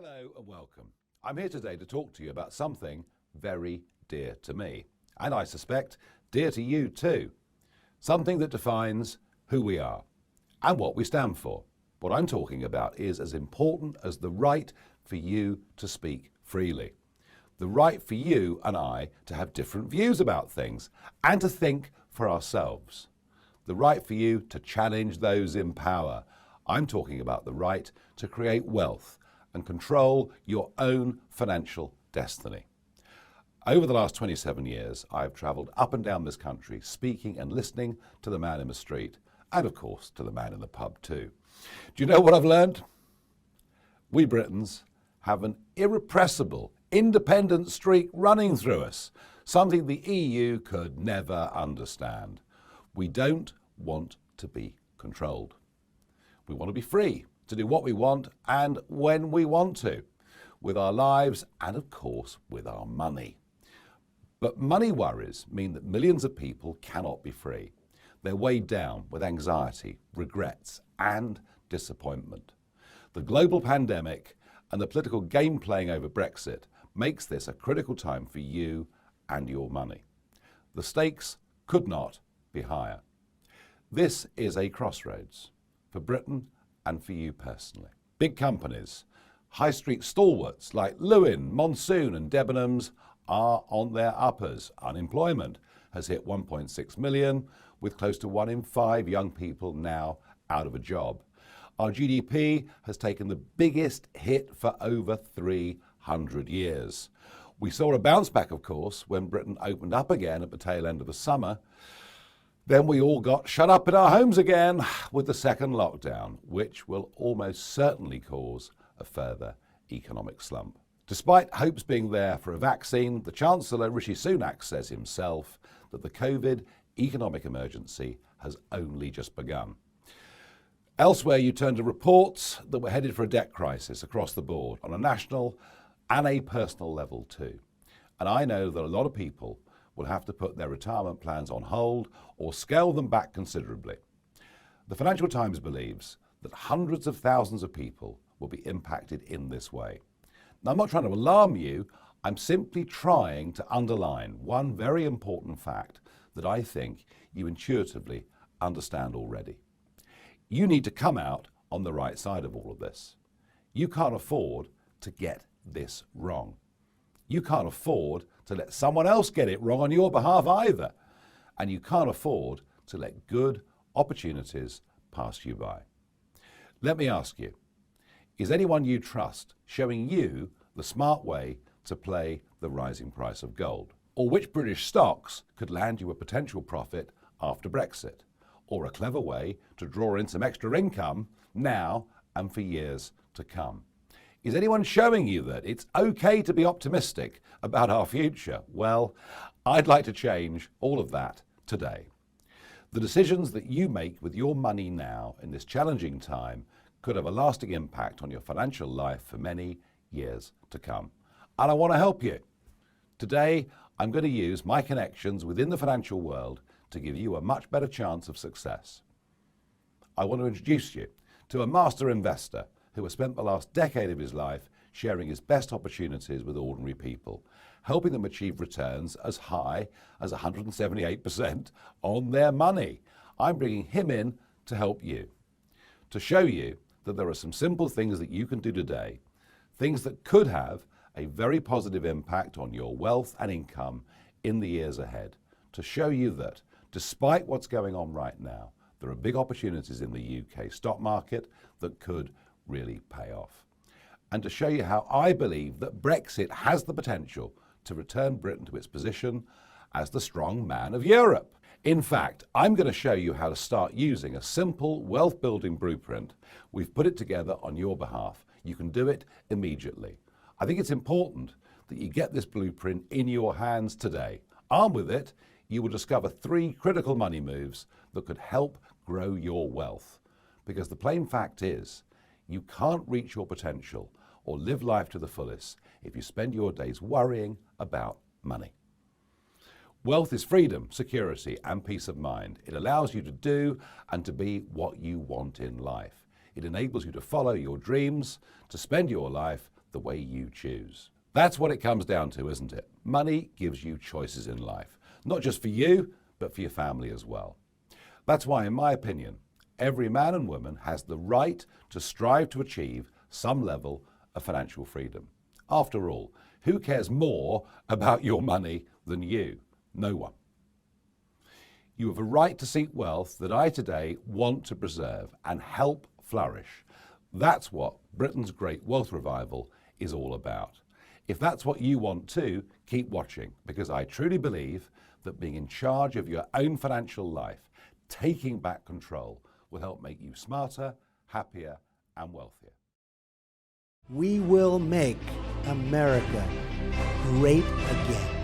Hello and welcome. I'm here today to talk to you about something very dear to me, and I suspect dear to you too. Something that defines who we are and what we stand for. What I'm talking about is as important as the right for you to speak freely. The right for you and I to have different views about things and to think for ourselves. The right for you to challenge those in power. I'm talking about the right to create wealth and control your own financial destiny. Over the last 27 years, I've travelled up and down this country speaking and listening to the man in the street and, of course, to the man in the pub too. Do you know what I've learned? We Britons have an irrepressible, independent streak running through us, something the EU could never understand. We don't want to be controlled. We want to be free to do what we want and when we want to, with our lives and, of course, with our money. But money worries mean that millions of people cannot be free. They're weighed down with anxiety, regrets, and disappointment. The global pandemic and the political game playing over Brexit makes this a critical time for you and your money. The stakes could not be higher. This is a crossroads for Britain and for you personally. Big companies, high street stalwarts like Lewin, Monsoon and Debenhams are on their uppers. Unemployment has hit 1.6 million, with close to 1 in 5 young people now out of a job. Our GDP has taken the biggest hit for over 300 years. We saw a bounce back, of course, when Britain opened up again at the tail end of the summer. Then we all got shut up in our homes again with the second lockdown, which will almost certainly cause a further economic slump. Despite hopes being there for a vaccine, the Chancellor Rishi Sunak says himself that the COVID economic emergency has only just begun. Elsewhere, you turn to reports that we're headed for a debt crisis across the board on a national and a personal level too. And I know that a lot of people will have to put their retirement plans on hold or scale them back considerably. The Financial Times believes that hundreds of thousands of people will be impacted in this way. Now, I'm not trying to alarm you, I'm simply trying to underline one very important fact that I think you intuitively understand already. You need to come out on the right side of all of this. You can't afford to get this wrong. You can't afford to let someone else get it wrong on your behalf either. And you can't afford to let good opportunities pass you by. Let me ask you, is anyone you trust showing you the smart way to play the rising price of gold? Or which British stocks could land you a potential profit after Brexit? Or a clever way to draw in some extra income now and for years to come? Is anyone showing you that it's okay to be optimistic about our future? Well, I'd like to change all of that today. The decisions that you make with your money now in this challenging time could have a lasting impact on your financial life for many years to come. And I want to help you. Today, I'm going to use my connections within the financial world to give you a much better chance of success. I want to introduce you to a master investor who has spent the last decade of his life sharing his best opportunities with ordinary people, helping them achieve returns as high as 178% on their money. I'm bringing him in to help you, to show you that there are some simple things that you can do today, things that could have a very positive impact on your wealth and income in the years ahead, to show you that despite what's going on right now, there are big opportunities in the UK stock market that could really pay off. And to show you how I believe that Brexit has the potential to return Britain to its position as the strong man of Europe. In fact, I'm going to show you how to start using a simple wealth-building blueprint. We've put it together on your behalf. You can do it immediately. I think it's important that you get this blueprint in your hands today. Armed with it, you will discover 3 critical money moves that could help grow your wealth. Because the plain fact is, you can't reach your potential or live life to the fullest if you spend your days worrying about money. Wealth is freedom, security, and peace of mind. It allows you to do and to be what you want in life. It enables you to follow your dreams, to spend your life the way you choose. That's what it comes down to, isn't it? Money gives you choices in life, not just for you, but for your family as well. That's why, in my opinion, every man and woman has the right to strive to achieve some level of financial freedom. After all, who cares more about your money than you? No one. You have a right to seek wealth that I today want to preserve and help flourish. That's what Britain's Great Wealth Revival is all about. If that's what you want too, keep watching, because I truly believe that being in charge of your own financial life, taking back control, will help make you smarter, happier, and wealthier. We will make America great again.